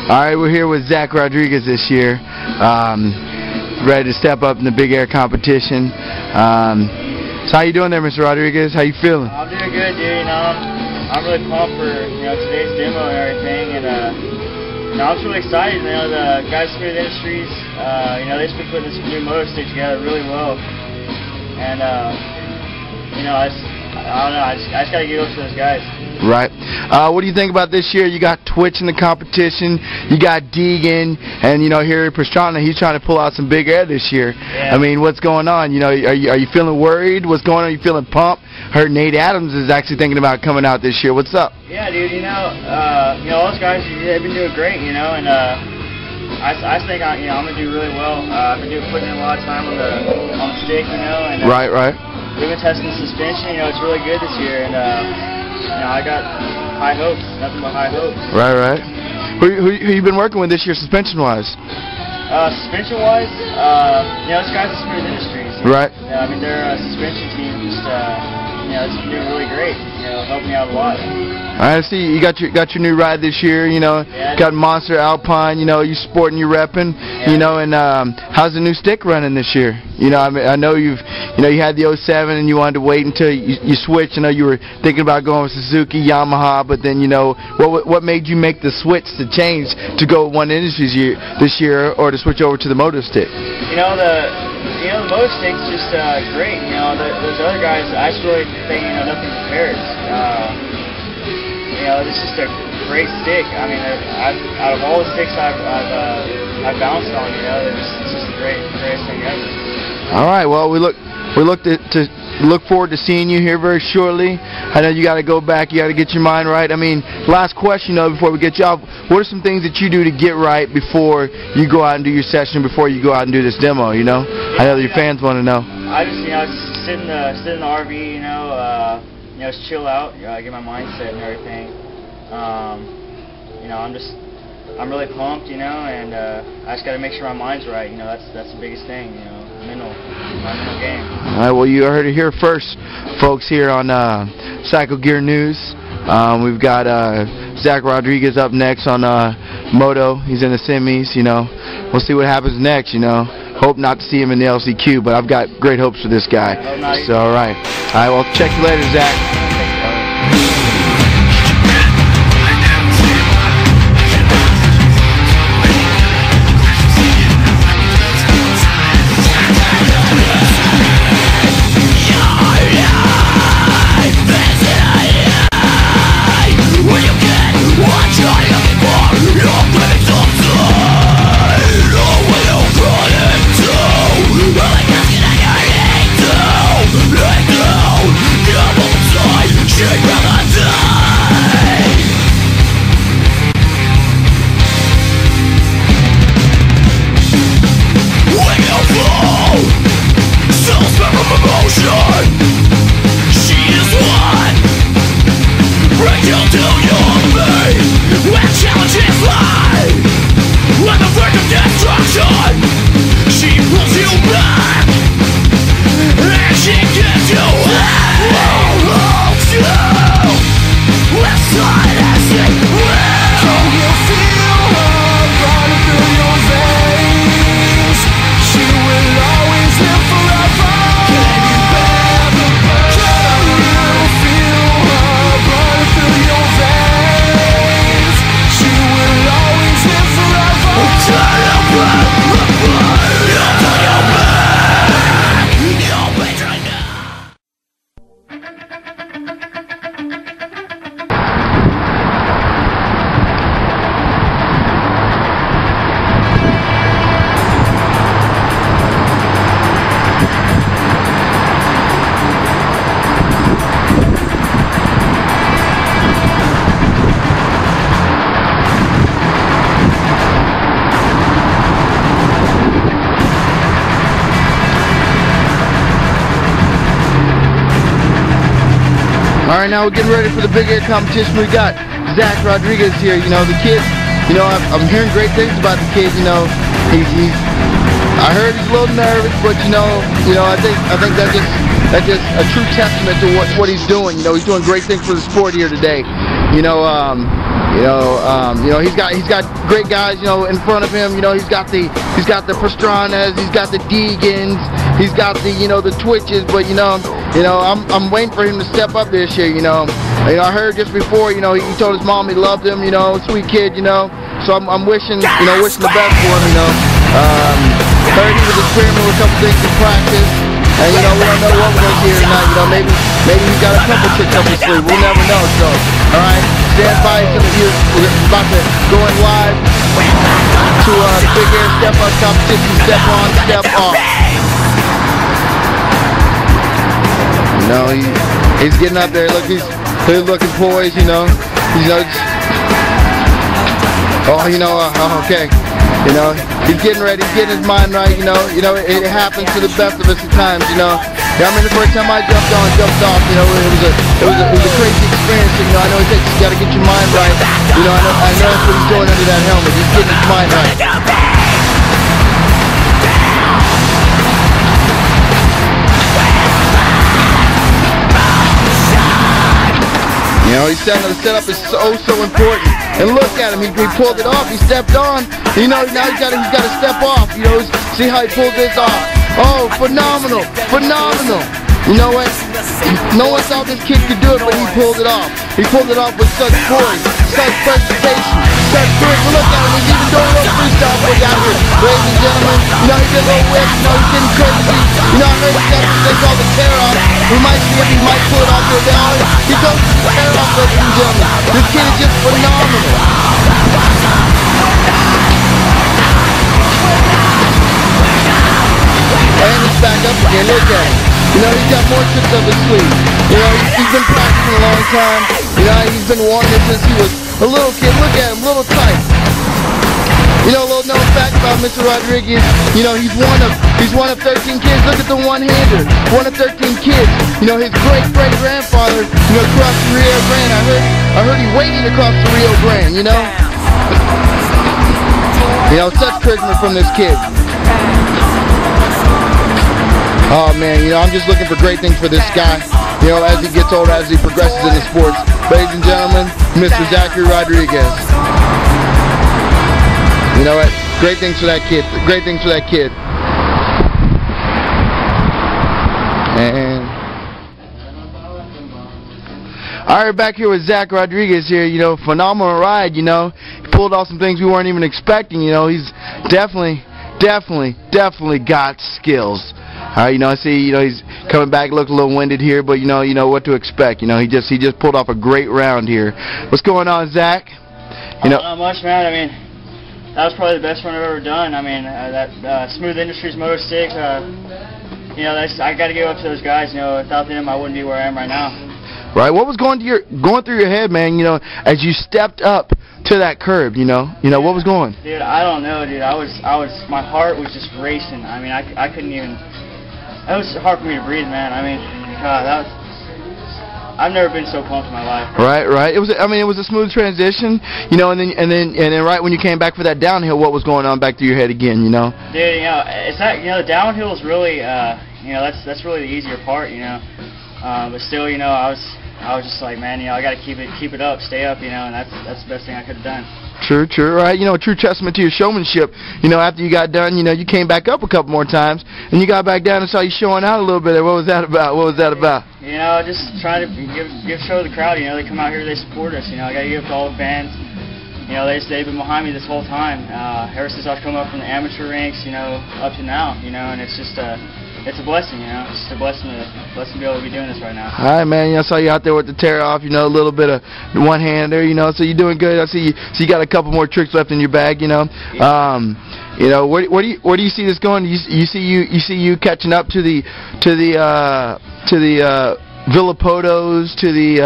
All right, we're here with Zach Rodriguez this year, ready to step up in the big air competition. So how you doing there, Mr. Rodriguez? How you feeling? I'm doing good, dude. I'm really pumped for today's demo and everything, and I'm just really excited. The guys from Smooth Industries, they've been putting this new motor stick together really well, and I don't know. I just gotta give up to those guys. Right. What do you think about this year? You got Twitch in the competition, you got Deegan, and here Pastrana, he's trying to pull out some big air this year. Yeah. I mean, what's going on? Are you feeling worried? What's going on? Are you feeling pumped? Heard Nate Adams is actually thinking about coming out this year. What's up? Yeah, dude. All those guys, they've been doing great. And I think I'm gonna do really well. I've been putting in a lot of time on the stick, and Right. We've been testing the suspension. It's really good this year, and I got high hopes, nothing but high hopes. Right. Who you been working with this year, suspension-wise? Suspension-wise, this guy's at Smooth Industries. Right. I mean, their suspension team just, it's been doing really great. Helping me out a lot. I see you got your new ride this year. Yeah. Got Monster Alpine. You sporting, you repping. Yeah. And how's the new stick running this year? I know you had the 07 and you wanted to wait until you switched. I know you were thinking about going with Suzuki, Yamaha, but then what made you make the switch to change to go with One Industries this year, or to switch over to the moto stick? The motor stick's just great. Those other guys, I just really think nothing compares. It's just a great stick. I mean, out of all the sticks I've bounced on, it's just the greatest thing ever. All right. Well, we look forward to seeing you here very shortly. I know you got to go back. You got to get your mind right. I mean, last question, before we get you off, what are some things that you do to get right before you go out and do your session, before you go out and do this demo? I know your fans want to know. I just sit in the RV, just chill out, get my mindset and everything. I'm really pumped, and I just got to make sure my mind's right. That's the biggest thing, my mental game. All right, well, you heard it here first, folks, here on Cycle Gear News. We've got Zach Rodriguez up next on Moto. He's in the semis, We'll see what happens next, Hope not to see him in the LCQ, but I've got great hopes for this guy. So, all right. All right, well, check you later, Zach. All right, now we're getting ready for the big air competition. We got Zach Rodriguez here. The kid, I'm hearing great things about the kid. I heard he's a little nervous, but I think that's just a true testament to what he's doing. He's doing great things for the sport here today. He's got great guys, in front of him. He's got the Pastranas, he's got the Deegans, he's got the Twitches. But I'm waiting for him to step up this year. I heard just before, he told his mom he loved him. Sweet kid. So I'm wishing the best for him. Heard he was experimenting with a couple things in practice. And we don't know what we're going to see here tonight. Maybe he's got a couple tricks up his sleeve. We'll never know. So, all right, stand by. We're about to go in live to the Big Air Step Up competition. Step on, step off. He's getting up there. Look, he's looking poised. Okay. He's getting ready, he's getting his mind right, it happens to the best of us at times, the first time I jumped off, it was a crazy experience, I know you gotta get your mind right, I know that's what he's doing under that helmet, he's getting his mind right. The setup is so important. And look at him, he pulled it off, he stepped on. Now he's got to step off. See how he pulled this off. Oh, phenomenal. You know what? No one thought this kid could do it, but he pulled it off. He pulled it off with such poise, such presentation, such grit. Look at him, he's even doing a little freestyle for you out here. Ladies and gentlemen, he did a little whip, he's getting crazy. I heard he's got this thing called the tear off. We might see if he might pull it off here down. He goes to the tear off, ladies and gentlemen. This kid is just phenomenal. And he's back up again, look at him. He's got more tricks up his sleeve. He's been practicing a long time. He's been wanting it since he was a little kid. Look at him, little tight. A little known fact about Mr. Rodriguez, he's one of 13 kids. Look at the one-hander, one of 13 kids. His great-great-grandfather, crossed the Rio Grande. I heard he waded across the Rio Grande, such charisma from this kid. Oh man, I'm just looking for great things for this guy, as he gets older, as he progresses in the sports. Ladies and gentlemen, Mr. Zachary Rodriguez. You know what? Great things for that kid. Great things for that kid. And all right, back here with Zach Rodriguez here. Phenomenal ride. He pulled off some things we weren't even expecting. He's definitely got skills. I see, he's coming back, look a little winded here, but you know what to expect. He just pulled off a great round here. What's going on, Zach? Not much, man. That was probably the best one I've ever done. That Smooth Industries moto stick. I got to give up to those guys. Without them, I wouldn't be where I am right now. Right. What was going through your head, man? As you stepped up to that curb, what was going? Dude, I don't know, dude. My heart was just racing. I couldn't even. It was hard for me to breathe, man. God, I've never been so pumped in my life. Right. It was a smooth transition, and then right when you came back for that downhill, what was going on back through your head again, Dude, it's that the downhill is really that's really the easier part, but still, I was just like, man, I got to keep it up, stay up, and that's the best thing I could have done. True, right. A true testament to your showmanship. After you got done, you came back up a couple more times, and you got back down and saw you showing out a little bit there. What was that about? Just trying to show the crowd. They come out here, they support us. I got to give it to all the fans. They've been behind me this whole time. Ever since I've come up from the amateur ranks, up to now. And it's just it's a blessing, It's just a blessing to be able to be doing this right now. All right, man. I saw you out there with the tear off. A little bit of one-hander. So you're doing good. I see you got a couple more tricks left in your bag. Yeah. Where do you see this going? You see you catching up to the Villapotos, to the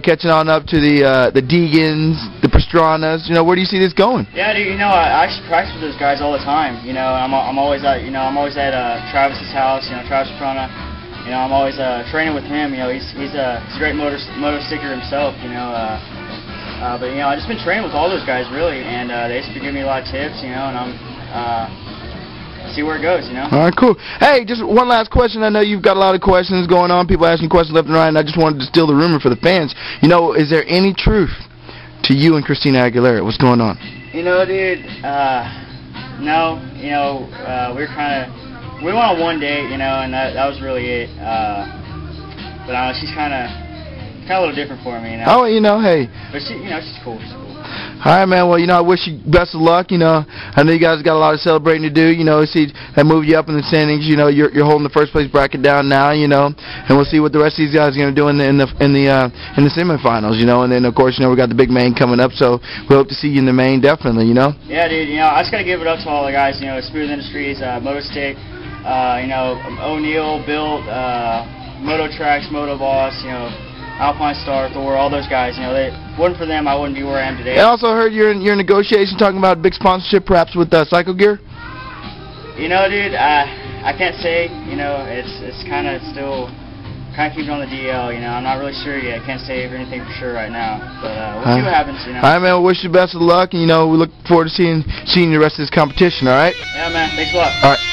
catching on up to the Deegans, the Pastranas. Where do you see this going? Yeah, dude. I actually practice with those guys all the time. I'm always at Travis's house. Travis Pastrana. I'm always training with him. He's a great moto sticker himself. But I've just been training with all those guys really, and they used to give me a lot of tips. And I'm see where it goes. All right, cool. Hey, just one last question. I know you've got a lot of questions going on. People asking questions left and right, and I just wanted to steal the rumor for the fans. Is there any truth to you and Christina Aguilera? What's going on? You know, dude, no, you know, we went on one date, you know, and that was really it. But she's kind of a little different for me, you know. Oh, you know, hey. But she, you know, she's cool. She's cool. All right, man. Well, you know, I wish you best of luck. You know, I know you guys got a lot of celebrating to do. You know, see, that moved you up in the standings. You know, you're holding the first place bracket down now. You know, and we'll see what the rest of these guys are going to do in the semifinals. You know, and then of course, you know, we got the big main coming up. So we hope to see you in the main, definitely. You know. Yeah, dude. You know, I just gotta give it up to all the guys. You know, Smooth Industries, Motostick, you know, O'Neill, Built, Moto Tracks, Moto Boss. You know. Alpine Star, Thor, all those guys, you know, they wasn't for them, I wouldn't be where I am today. I also heard you're in negotiation talking about big sponsorship, perhaps with Cycle Gear. You know, dude, I can't say. You know, it's kind of still keeping on the DL. You know, I'm not really sure yet. I can't say anything for sure right now, but we'll see what happens. You know. All right, man. Wish you best of luck, and you know, we look forward to seeing the rest of this competition. All right. Yeah, man. Thanks a lot. All right.